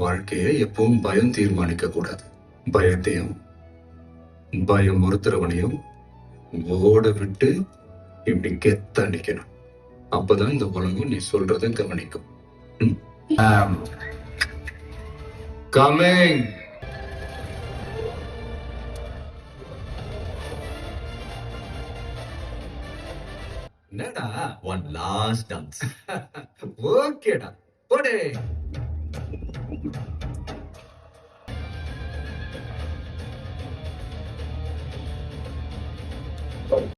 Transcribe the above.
வாழ்க்கையை எப்பவும் பயம் தீர்மானிக்க கூடாது. பயத்தையும் பயம் ஒருத்தரவனையும் ஓட விட்டு இப்படி கெத்த நிக்கணும். அப்பதான் இந்த உலகம் நீ சொல்றத கவனிக்கும். கமிங். என்னடா ஒன் லாஸ்ட் டான்ஸ். ஓகேடா, போடே.